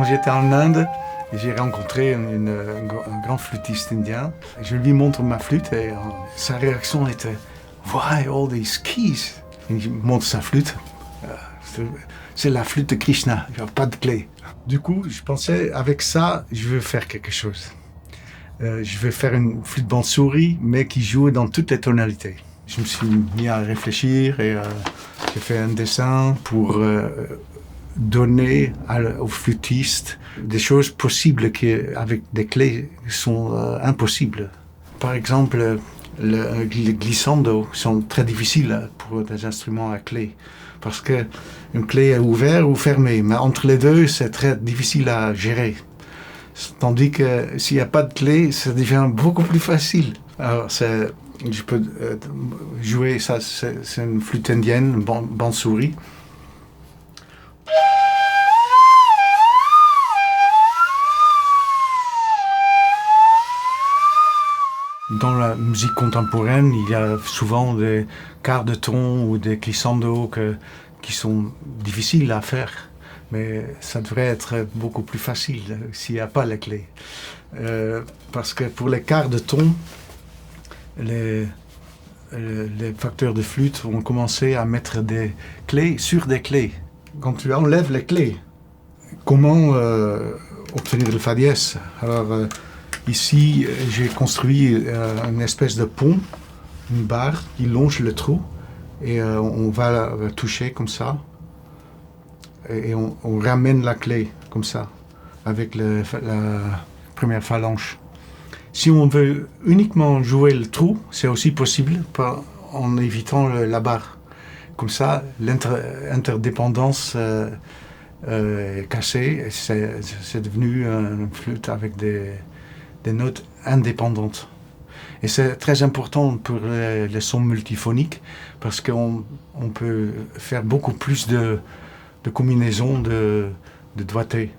j'étais en Inde, j'ai rencontré un grand flûtiste indien. Je lui montre ma flûte et sa réaction était « Why all these keys ?» Il montre sa flûte. C'est la flûte de Krishna, il n'y a pas de clé. Du coup, je pensais, avec ça, je veux faire quelque chose. Je vais faire une flûte bande-souris, mais qui joue dans toutes les tonalités. Je me suis mis à réfléchir et j'ai fait un dessin pour donner aux flûtistes des choses possibles qui, avec des clés, sont impossibles. Par exemple, les glissandos sont très difficiles pour des instruments à clé, parce qu'une clé est ouverte ou fermée, mais entre les deux, c'est très difficile à gérer. Tandis que s'il n'y a pas de clé, ça devient beaucoup plus facile. Alors, je peux jouer, ça, c'est une flûte indienne, une bande-souris. Dans la musique contemporaine, il y a souvent des quarts de ton ou des glissandos qui sont difficiles à faire. Mais ça devrait être beaucoup plus facile s'il n'y a pas les clés. Parce que pour les quarts de ton, les facteurs de flûte ont commencé à mettre des clés sur des clés. Quand tu enlèves les clés, comment obtenir le fa dièse? Alors ici, j'ai construit une espèce de pont, une barre qui longe le trou, et on va la toucher comme ça. Et on ramène la clé comme ça, avec la première phalange. Si on veut uniquement jouer le trou, c'est aussi possible en évitant la barre. Comme ça, l'interdépendance est cassée et c'est devenu une flûte avec des notes indépendantes. Et c'est très important pour les sons multiphoniques parce qu'on peut faire beaucoup plus de combinaisons de doigtés.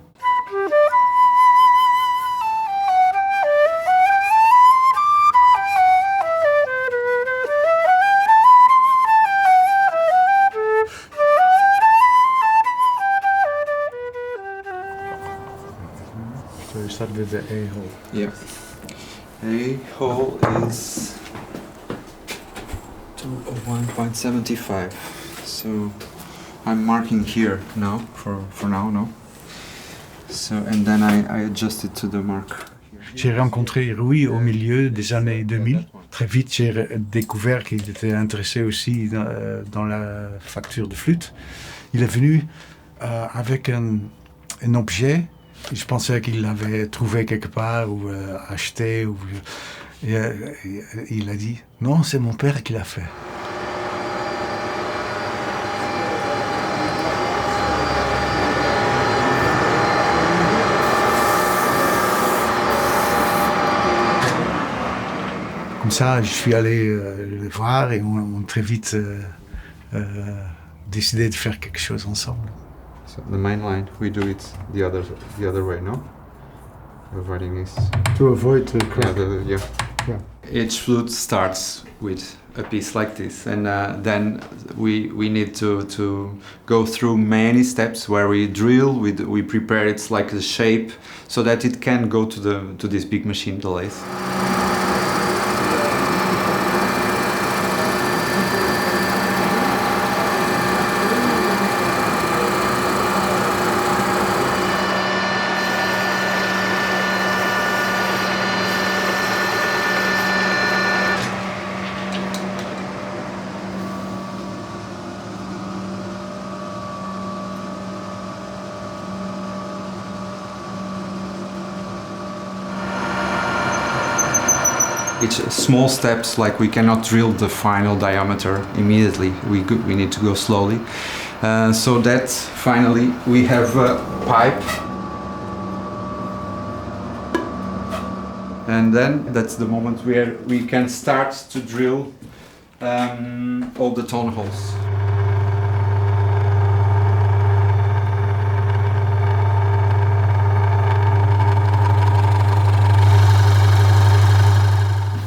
So you start with the A hole. Yeah. A hole is 201.75. So I'm marking here now for now, no? So and then I adjust it to the mark. J'ai rencontré Rui au milieu des années 2000. Très vite, j'ai découvert qu'il était intéressé aussi dans la facture de flûte. Il est venu avec un objet. Je pensais qu'il l'avait trouvé quelque part ou acheté. Il a dit « Non, c'est mon père qui l'a fait ». Comme ça, je suis allé le voir et on très vite décidé de faire quelque chose ensemble. So the main line, we do it the other way, no? The writing is To avoid the crack. Yeah. Each flute starts with a piece like this, and then we need to go through many steps where we drill, we prepare it like a shape, so that it can go to this big machine, the lathe. It's small steps, like we cannot drill the final diameter immediately. We need to go slowly. So that finally we have a pipe. And then that's the moment where we can start to drill all the tone holes.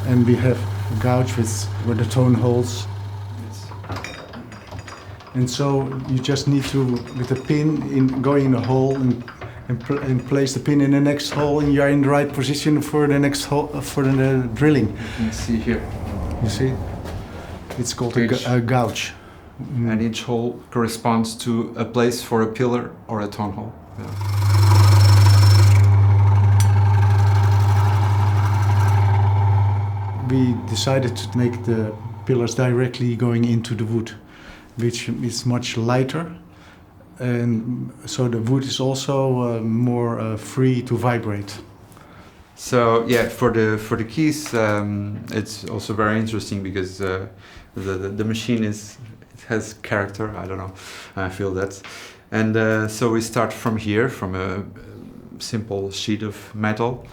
And we have a gouge with the tone holes. And so you just need to, with a pin, go in a hole and place the pin in the next hole, and you're in the right position for the next hole for the drilling. You can see here. You see, it's called a gouge. And each hole corresponds to a place for a pillar or a tone hole. Yeah. We decided to make the pillars directly going into the wood, which is much lighter, and so the wood is also more free to vibrate. So yeah, for the keys, it's also very interesting because the machine has character. I don't know, I feel that, and so we start from here, from a simple sheet of metal.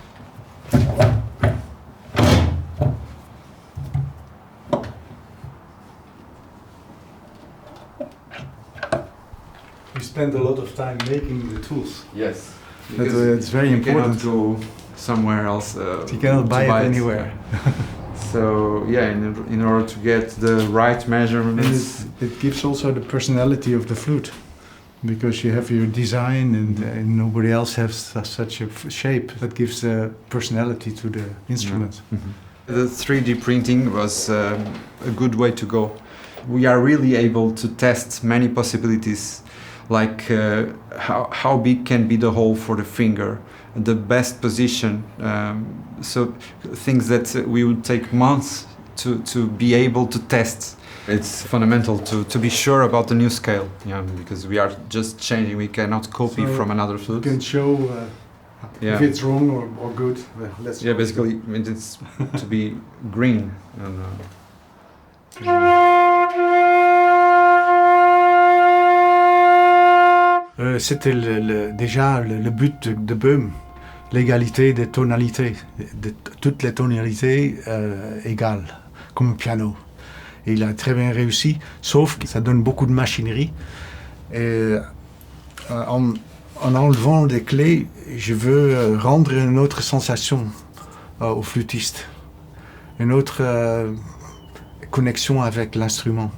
We spend a lot of time making the tools. Yes, it's very important. You cannot go somewhere else. You cannot buy it anywhere. So yeah, in order to get the right measurements, it gives also the personality of the flute, because you have your design and nobody else has such a shape that gives personality to the instrument. Yeah. Mm-hmm. The 3D printing was a good way to go. We are really able to test many possibilities, like how big can be the hole for the finger, the best position, so things that we would take months to be able to test. It's fundamental to be sure about the new scale, because we are just changing. We cannot copy from another flute. You can show if it's wrong or good. Basically it's to be green. C'était déjà le but de Böhm, l'égalité des tonalités, de toutes les tonalités égales, comme un piano. Et il a très bien réussi, sauf que ça donne beaucoup de machinerie. Et en enlevant des clés, je veux rendre une autre sensation au flûtiste, une autre connexion avec l'instrument.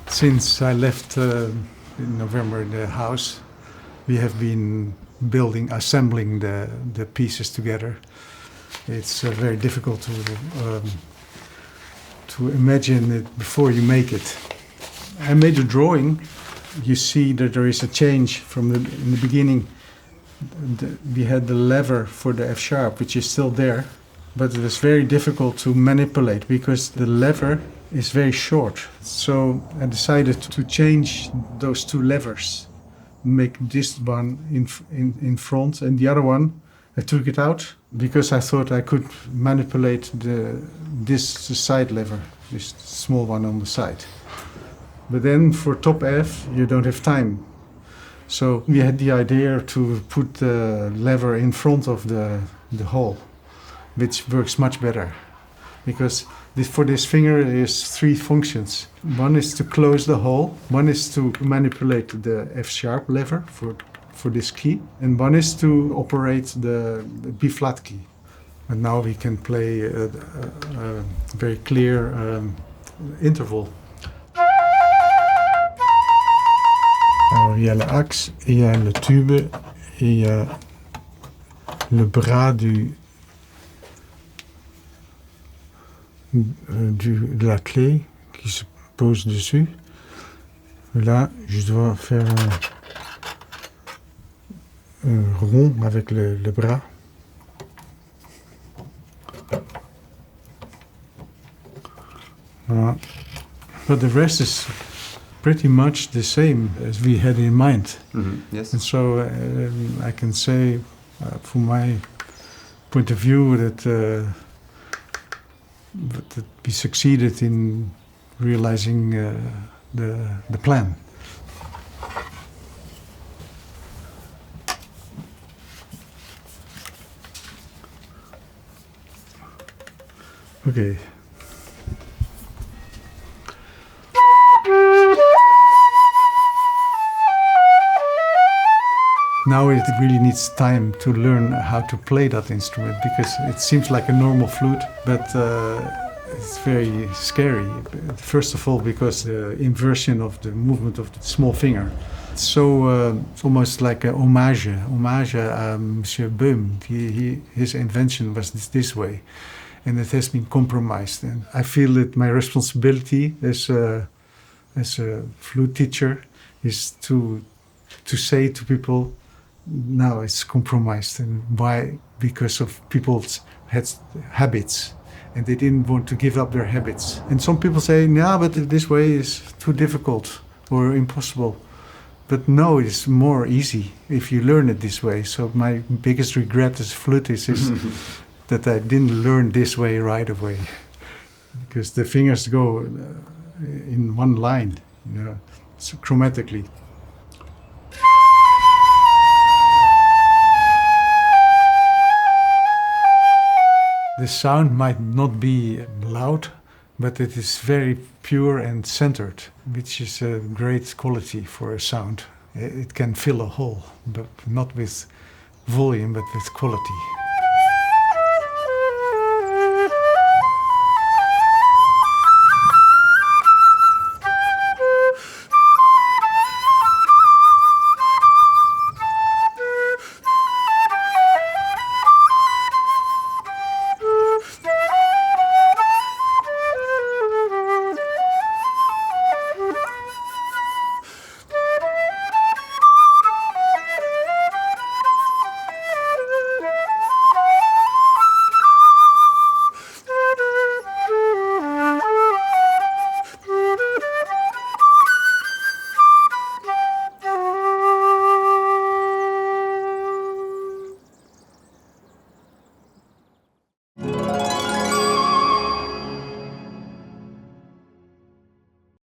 Since I left in November the house, we have been assembling the pieces together. It's very difficult to imagine it before you make it. I made a drawing. You see that there is a change in the beginning. We had the lever for the F sharp, which is still there, but it was very difficult to manipulate because the lever is very short. So I decided to change those two levers, make this one in front and the other one, I took it out because I thought I could manipulate this side lever, this small one on the side. But then for top F, you don't have time. So we had the idea to put the lever in front of the hole, which works much better. Because for this finger there's three functions. One is to close the hole, one is to manipulate the F sharp lever for this key, and one is to operate the B flat key. And now we can play a very clear interval. Alors, il y a l'axe, il y a le tube, et il y a le bras de la clé qui se pose dessus. Là, je dois faire un rond avec le bras. Voilà. But the rest is pretty much the same as we had in mind. Yes. And so I can say, from my point of view, that we succeeded in realizing the plan. Okay. Now it really needs time to learn how to play that instrument, because it seems like a normal flute, but it's very scary. First of all, because the inversion of the movement of the small finger. So it's almost like a homage à Monsieur Böhm. His invention was this way, and it has been compromised. And I feel that my responsibility as a flute teacher is to say to people, now it's compromised. And why? Because of people's habits, and they didn't want to give up their habits. And some people say, no, but this way is too difficult or impossible. But no, it's more easy if you learn it this way. So my biggest regret as a flutist is that I didn't learn this way right away, because the fingers go in one line, so chromatically. The sound might not be loud, but it is very pure and centered, which is a great quality for a sound. It can fill a hole, but not with volume, but with quality.